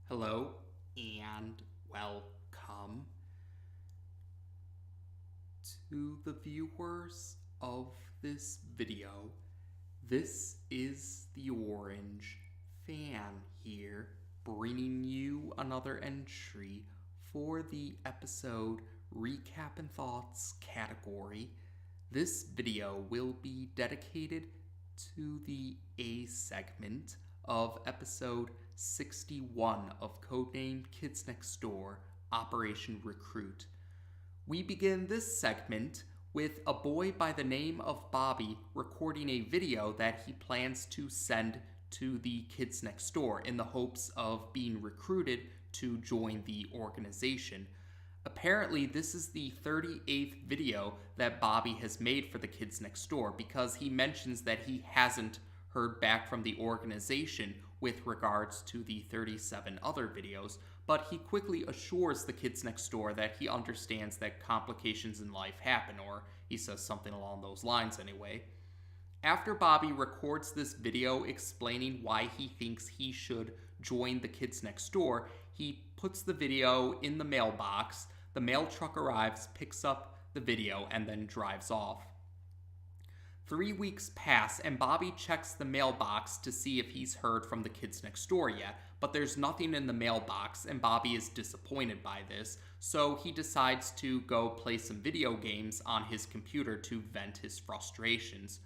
Hello and welcome to the viewers of this video. This is the Orange Fan here, bringing you another entry for the episode Recap and Thoughts category. This video will be dedicated to the A segment of episode 61 of Codename Kids Next Door, R.E.C.R.U.I.T. We begin this segment with a boy by the name of Bobby recording a video that he plans to send to the kids next door in the hopes of being recruited to join the organization. Apparently, this is the 38th video that Bobby has made for the kids next door because he mentions that he hasn't heard back from the organization with regards to the 37 other videos, but he quickly assures the kids next door that he understands that complications in life happen, or he says something along those lines anyway. After Bobby records this video explaining why he thinks he should join the kids next door, he puts the video in the mailbox. The mail truck arrives, picks up the video, and then drives off. 3 weeks pass, and Bobby checks the mailbox to see if he's heard from the kids next door yet, but there's nothing in the mailbox, and Bobby is disappointed by this, so he decides to go play some video games on his computer to vent his frustrations.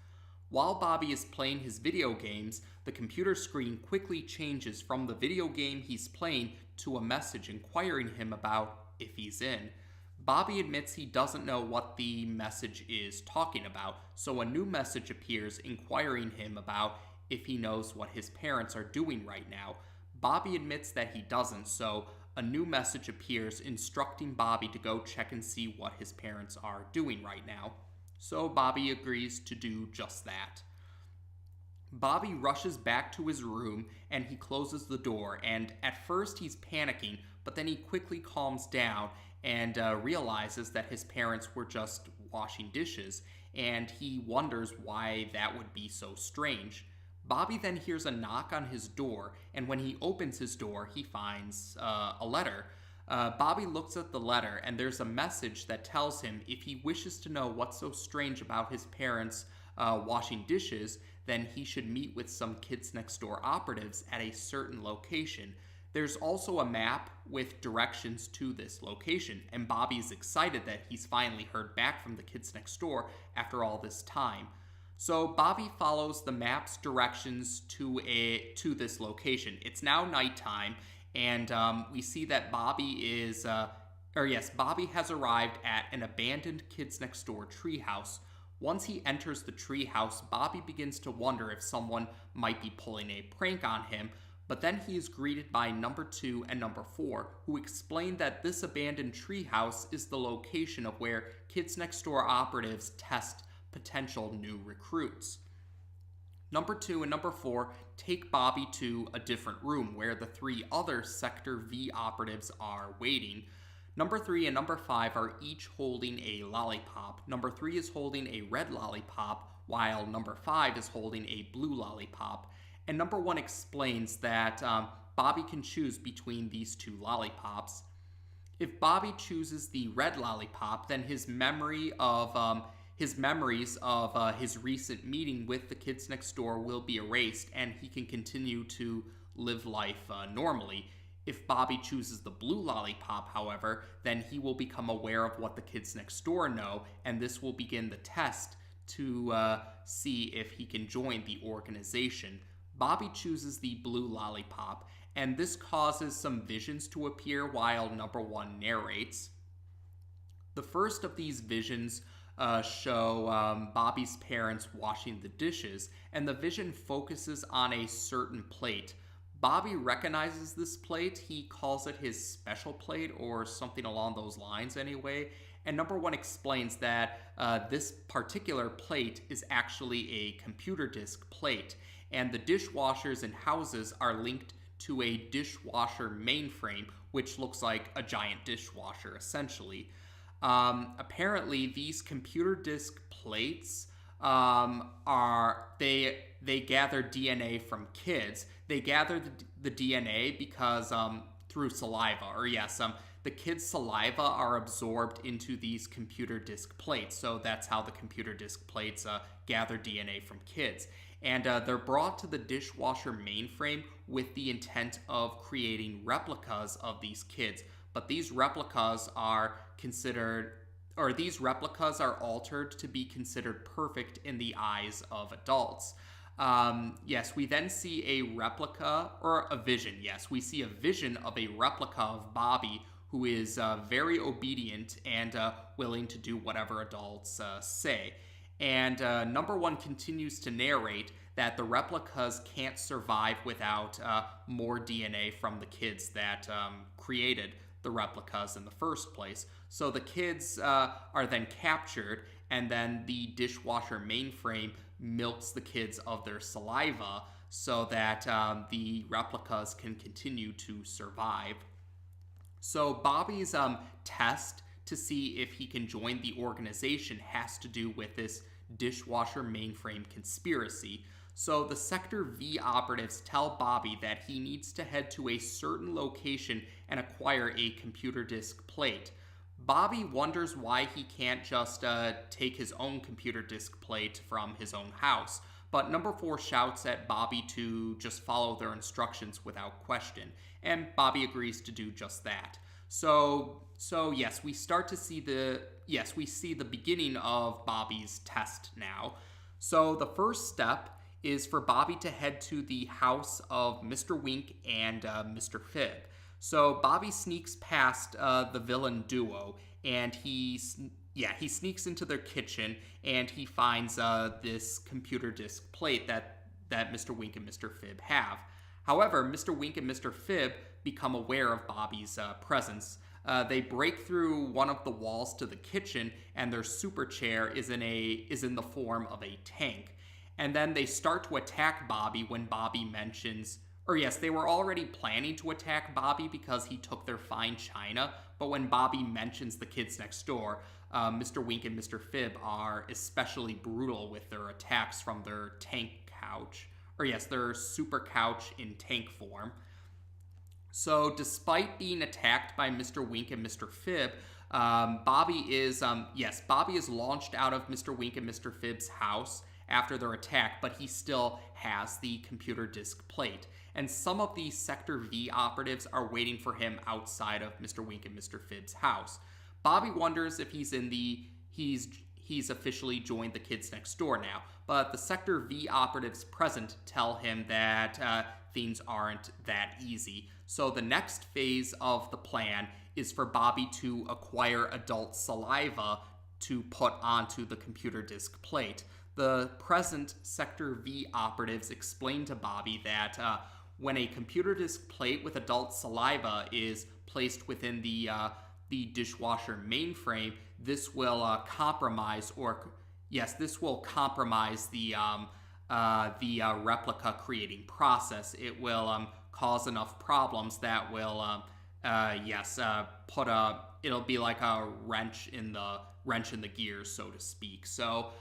While Bobby is playing his video games, the computer screen quickly changes from the video game he's playing to a message inquiring him about if he's in. Bobby admits he doesn't know what the message is talking about, so a new message appears inquiring him about if he knows what his parents are doing right now. Bobby admits that he doesn't, so a new message appears instructing Bobby to go check and see what his parents are doing right now. So Bobby agrees to do just that. Bobby rushes back to his room and he closes the door, and at first he's panicking, but then he quickly calms down and realizes that his parents were just washing dishes, and he wonders why that would be so strange. Bobby then hears a knock on his door, and when he opens his door, he finds a letter. Bobby looks at the letter, and there's a message that tells him if he wishes to know what's so strange about his parents washing dishes, then he should meet with some kids next door operatives at a certain location. There's also a map with directions to this location, and Bobby is excited that he's finally heard back from the kids next door after all this time. So Bobby follows the map's directions to this location. It's now nighttime, and we see that Bobby has arrived at an abandoned kids next door treehouse. Once he enters the treehouse, Bobby begins to wonder if someone might be pulling a prank on him, but then he is greeted by number 2 and number 4, who explain that this abandoned treehouse is the location of where kids next door operatives test potential new recruits. Number 2 and number 4 take Bobby to a different room where the 3 other Sector V operatives are waiting. Number 3 and number 5 are each holding a lollipop. Number 3 is holding a red lollipop, while number 5 is holding a blue lollipop. And number 1 explains that Bobby can choose between these 2 lollipops. If Bobby chooses the red lollipop, then his memories of his recent meeting with the kids next door will be erased, and he can continue to live life normally. If Bobby chooses the blue lollipop, however, then he will become aware of what the kids next door know, and this will begin the test to see if he can join the organization. Bobby chooses the blue lollipop, and this causes some visions to appear while number 1 narrates. The first of these visions show Bobby's parents washing the dishes, and the vision focuses on a certain plate. Bobby recognizes this plate. He calls it his special plate or something along those lines anyway. And number 1 explains that this particular plate is actually a computer disk plate, and the dishwashers in houses are linked to a dishwasher mainframe, which looks like a giant dishwasher essentially. Apparently, these computer disk plates they gather DNA from kids. They gather the DNA because through saliva, or yes, the kids' saliva are absorbed into these computer disk plates. So that's how the computer disk plates gather DNA from kids. And they're brought to the dishwasher mainframe with the intent of creating replicas of these kids. But these replicas are altered to be considered perfect in the eyes of adults. Yes, we then see a replica, or a vision. Yes, we see a vision of a replica of Bobby, who is very obedient and willing to do whatever adults say. And number one continues to narrate that the replicas can't survive without more DNA from the kids that created the replicas in the first place. So the kids are then captured, and then the dishwasher mainframe milks the kids of their saliva so that the replicas can continue to survive. So Bobby's test to see if he can join the organization has to do with this dishwasher mainframe conspiracy. So the Sector V operatives tell Bobby that he needs to head to a certain location and acquire a computer disk plate. Bobby wonders why he can't just take his own computer disk plate from his own house, but number 4 shouts at Bobby to just follow their instructions without question, and Bobby agrees to do just that. So yes, we see the beginning of Bobby's test now. So the first step is for Bobby to head to the house of Mr. Wink and Mr. Fib. So Bobby sneaks past the villain duo, and he sneaks into their kitchen, and he finds this computer disk plate that Mr. Wink and Mr. Fib have. However, Mr. Wink and Mr. Fib become aware of Bobby's presence. They break through one of the walls to the kitchen, and their super chair is in the form of a tank. And then they start to attack Bobby when Bobby mentions, or yes, they were already planning to attack Bobby because he took their fine china, but when Bobby mentions the kids next door, Mr. Wink and Mr. Fib are especially brutal with their attacks from their tank couch, or yes, their super couch in tank form. So despite being attacked by Mr. Wink and Mr. Fib, Bobby is launched out of Mr. Wink and Mr. Fib's house after their attack, but he still has the computer disk plate. And some of the Sector V operatives are waiting for him outside of Mr. Wink and Mr. Fib's house. Bobby wonders if he's officially joined the kids next door now, but the Sector V operatives present tell him that things aren't that easy. So the next phase of the plan is for Bobby to acquire adult saliva to put onto the computer disk plate. The present Sector V operatives explain to Bobby that when a computer disk plate with adult saliva is placed within the dishwasher mainframe, this will compromise the replica creating process. It will cause enough problems that will it'll be like a wrench in the gears, so to speak. So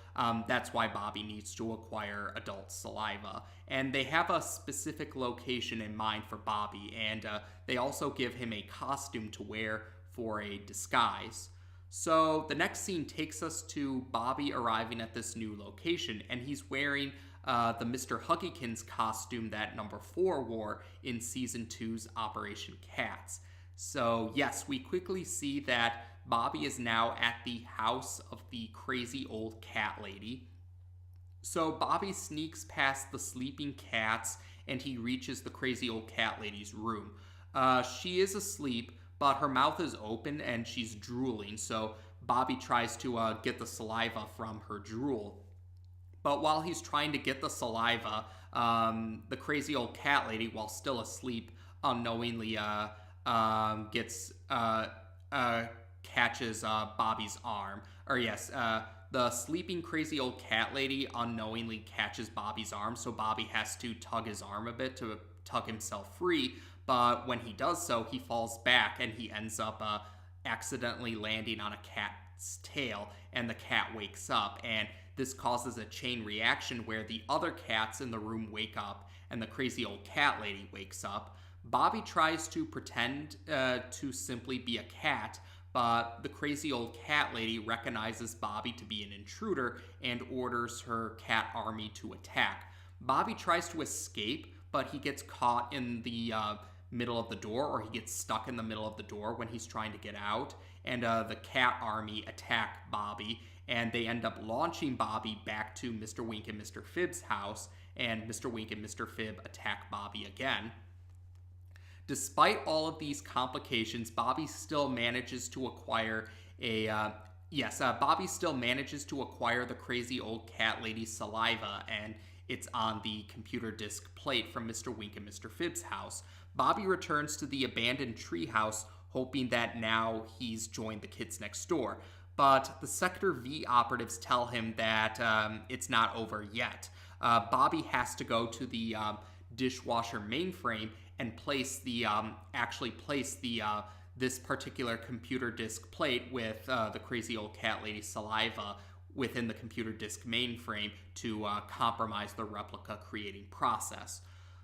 that's why Bobby needs to acquire adult saliva. And they have a specific location in mind for Bobby, and they also give him a costume to wear for a disguise. So the next scene takes us to Bobby arriving at this new location, and he's wearing the Mr. Huggykins costume that number 4 wore in Season 2's Operation Cats. So yes, we quickly see that Bobby is now at the house of the crazy old cat lady. So Bobby sneaks past the sleeping cats, and he reaches the crazy old cat lady's room. She is asleep, but her mouth is open and she's drooling, so Bobby tries to get the saliva from her drool. But while he's trying to get the saliva, the crazy old cat lady, while still asleep, unknowingly catches Bobby's arm. The sleeping crazy old cat lady unknowingly catches Bobby's arm, so Bobby has to tug his arm a bit to tug himself free. But when he does so, he falls back and he ends up accidentally landing on a cat's tail, and the cat wakes up, and this causes a chain reaction where the other cats in the room wake up, and the crazy old cat lady wakes up. Bobby tries to pretend to simply be a cat, but the crazy old cat lady recognizes Bobby to be an intruder and orders her cat army to attack. Bobby tries to escape, but he gets caught in the middle of the door, or he gets stuck in the middle of the door when he's trying to get out, and the cat army attack Bobby, and they end up launching Bobby back to Mr. Wink and Mr. Fib's house, and Mr. Wink and Mr. Fib attack Bobby again. Despite all of these complications, Bobby still manages to acquire Bobby still manages to acquire the crazy old cat lady's saliva, and it's on the computer disk plate from Mr. Wink and Mr. Fib's house. Bobby returns to the abandoned treehouse, hoping that now he's joined the kids next door. But the Sector V operatives tell him that it's not over yet. Bobby has to go to the dishwasher mainframe and place this particular computer disk plate with the crazy old cat lady's saliva within the computer disk mainframe to compromise the replica creating process.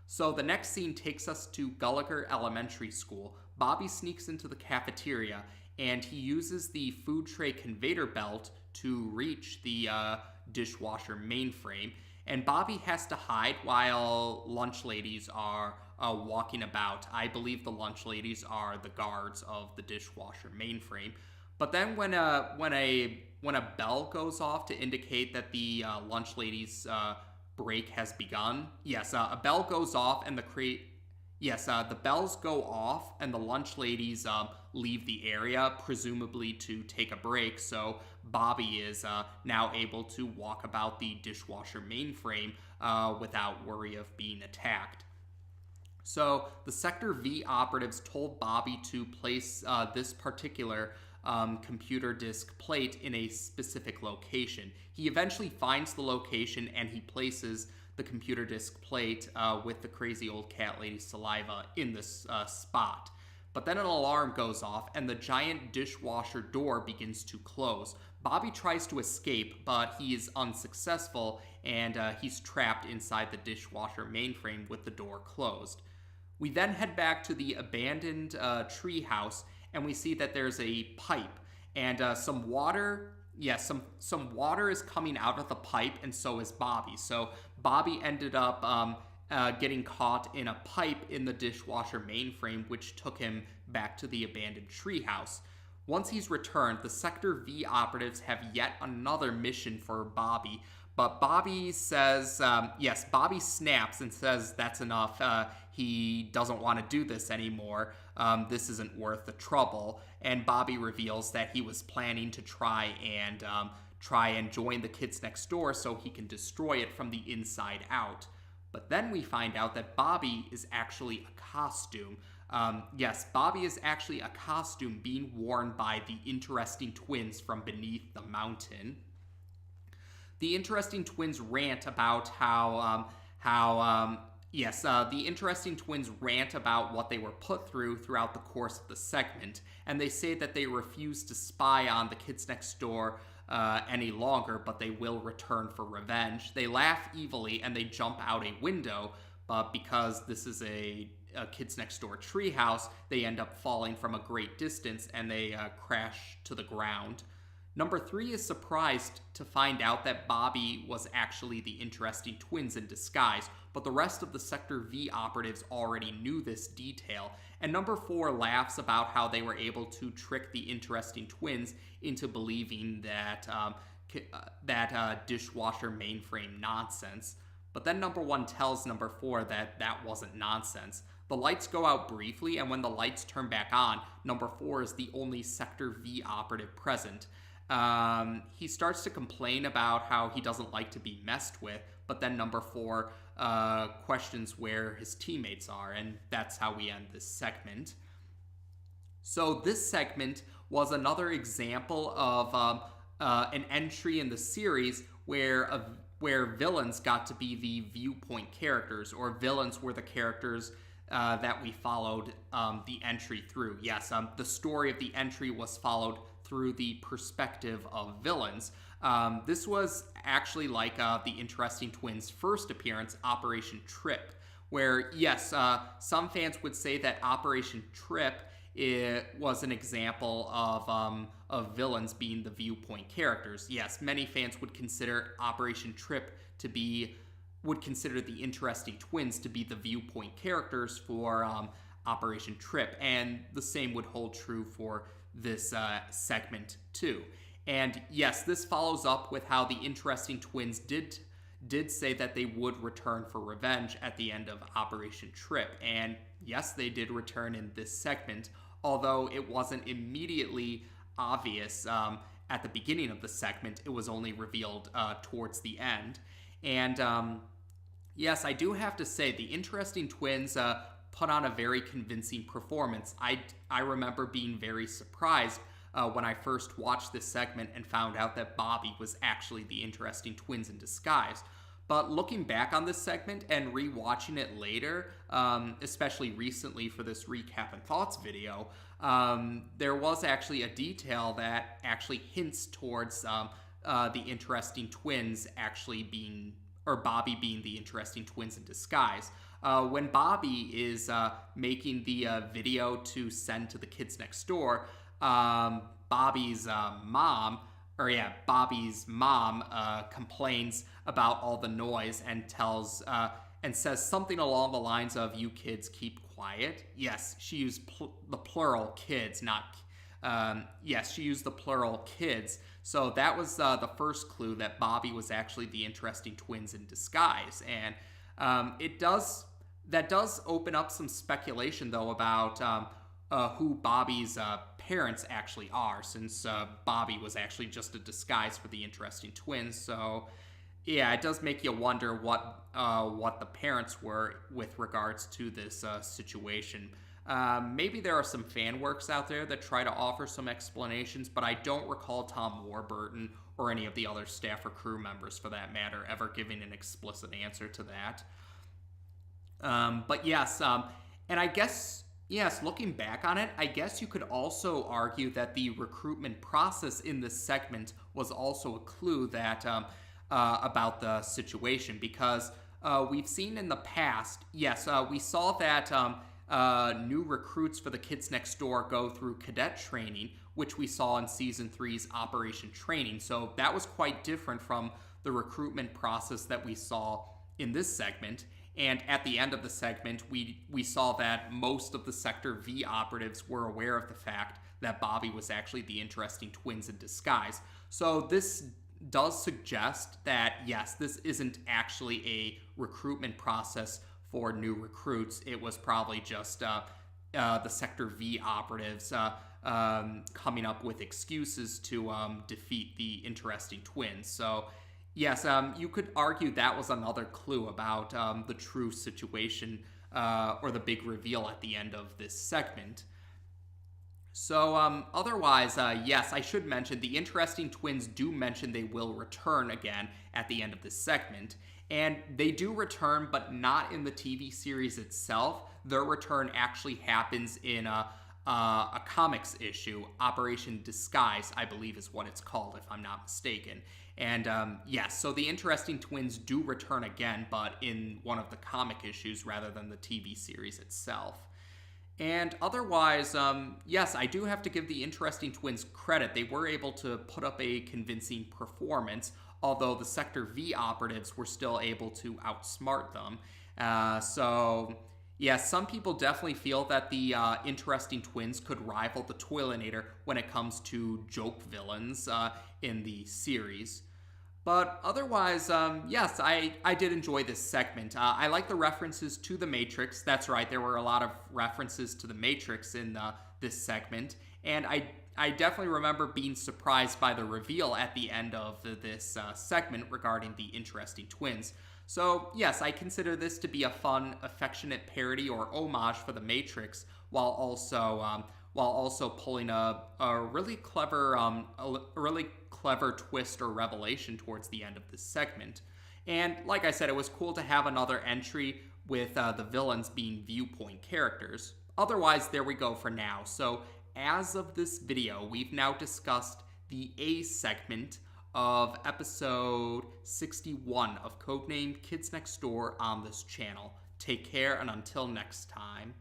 So the next scene takes us to Gulliger Elementary School. Bobby sneaks into the cafeteria and he uses the food tray conveyor belt to reach the dishwasher mainframe. And Bobby has to hide while lunch ladies are walking about. I believe the lunch ladies are the guards of the dishwasher mainframe. But then when a bell goes off to indicate that the lunch ladies' break has begun, a bell goes off and the bells go off and the lunch ladies leave the area, presumably to take a break. So Bobby is now able to walk about the dishwasher mainframe without worry of being attacked. So the Sector V operatives told Bobby to place this particular computer disk plate in a specific location. He eventually finds the location and he places the computer disk plate with the crazy old cat lady's saliva in this spot. But then an alarm goes off and the giant dishwasher door begins to close. Bobby tries to escape, but he is unsuccessful and he's trapped inside the dishwasher mainframe with the door closed. We then head back to the abandoned treehouse and we see that there's a pipe and some water. Some water is coming out of the pipe, and so is Bobby. So Bobby ended up getting caught in a pipe in the dishwasher mainframe, which took him back to the abandoned treehouse. Once he's returned, the Sector V operatives have yet another mission for Bobby. But Bobby says, Bobby snaps and says that's enough. He doesn't want to do this anymore. This isn't worth the trouble. And Bobby reveals that he was planning to try and join the kids next door so he can destroy it from the inside out. But then we find out that Bobby is actually a costume. Bobby is actually a costume being worn by the Interesting Twins from beneath the mountain. The Interesting Twins rant about the Interesting Twins rant about what they were put through throughout the course of the segment, and they say that they refuse to spy on the kids next door any longer, but they will return for revenge. They laugh evilly and they jump out a window, but because this is a kids next door treehouse, they end up falling from a great distance and they crash to the ground. Number 3 is surprised to find out that Bobby was actually the Interesting Twins in disguise, but the rest of the Sector V operatives already knew this detail. And number 4 laughs about how they were able to trick the Interesting Twins into believing that dishwasher mainframe nonsense. But then number 1 tells number 4 that that wasn't nonsense. The lights go out briefly, and when the lights turn back on, number 4 is the only Sector V operative present. He starts to complain about how he doesn't like to be messed with, but then number 4 questions where his teammates are, and that's how we end this segment. So this segment was another example of an entry in the series where villains got to be the viewpoint characters, or villains were the characters that we followed the entry through. Yes, the story of the entry was followed through the perspective of villains. This was actually like the Interesting Twins' first appearance, Operation Trip, where, yes, some fans would say that Operation Trip was an example of villains being the viewpoint characters. Yes, many fans would consider Operation Trip to be, would consider the Interesting Twins to be the viewpoint characters for Operation Trip, and the same would hold true for this segment too. And yes, this follows up with how the Interesting Twins did say that they would return for revenge at the end of Operation Trip. And yes, they did return in this segment, although it wasn't immediately obvious at the beginning of the segment. It was only revealed towards the end. And yes, I do have to say, the Interesting Twins put on a very convincing performance. I remember being very surprised when I first watched this segment and found out that Bobby was actually the Interesting Twins in disguise. But looking back on this segment and rewatching it later, especially recently for this recap and thoughts video, there was actually a detail that actually hints towards the Interesting Twins actually being, or Bobby being the Interesting Twins in disguise. When Bobby is making the video to send to the kids next door, Bobby's mom complains about all the noise and tells and says something along the lines of, "You kids keep quiet." Yes, she used the plural kids, not yes, she used the plural kids. So that was the first clue that Bobby was actually the Interesting Twins in disguise. And that does open up some speculation though about who Bobby's parents actually are, since Bobby was actually just a disguise for the Interesting Twins. So yeah, it does make you wonder what the parents were with regards to this situation. Maybe there are some fan works out there that try to offer some explanations, but I don't recall Tom Warburton or any of the other staff or crew members, for that matter, ever giving an explicit answer to that. But yes, and I guess, yes, looking back on it, I guess you could also argue that the recruitment process in this segment was also a clue that about the situation, because we've seen in the past, yes, we saw that new recruits for the Kids Next Door go through cadet training, which we saw in Season 3's Operation Training. So that was quite different from the recruitment process that we saw in this segment. And at the end of the segment, we saw that most of the Sector V operatives were aware of the fact that Bobby was actually the Interesting Twins in disguise. So this does suggest that, yes, this isn't actually a recruitment process for new recruits. It was probably just the Sector V operatives coming up with excuses to defeat the Interesting Twins. So yes, you could argue that was another clue about the true situation or the big reveal at the end of this segment. So otherwise, yes, I should mention the Interesting Twins do mention they will return again at the end of this segment. And they do return, but not in the TV series itself. Their return actually happens in a comics issue, Operation Disguise, I believe is what it's called, if I'm not mistaken. And yes, so the Interesting Twins do return again, but in one of the comic issues rather than the TV series itself. And otherwise, yes, I do have to give the Interesting Twins credit. They were able to put up a convincing performance, although the Sector V operatives were still able to outsmart them. So yeah, some people definitely feel that the Interesting Twins could rival the Toilinator when it comes to joke villains in the series. But otherwise, yes, I did enjoy this segment. I like the references to the Matrix. That's right, there were a lot of references to the Matrix in this segment. And I definitely remember being surprised by the reveal at the end of this segment regarding the Interesting Twins. So yes, I consider this to be a fun, affectionate parody or homage for the Matrix, while also pulling a really clever twist or revelation towards the end of this segment. And like I said, it was cool to have another entry with the villains being viewpoint characters. Otherwise, there we go for now. So as of this video, we've now discussed the A segment of episode 61 of Codename Kids Next Door on this channel. Take care, and until next time.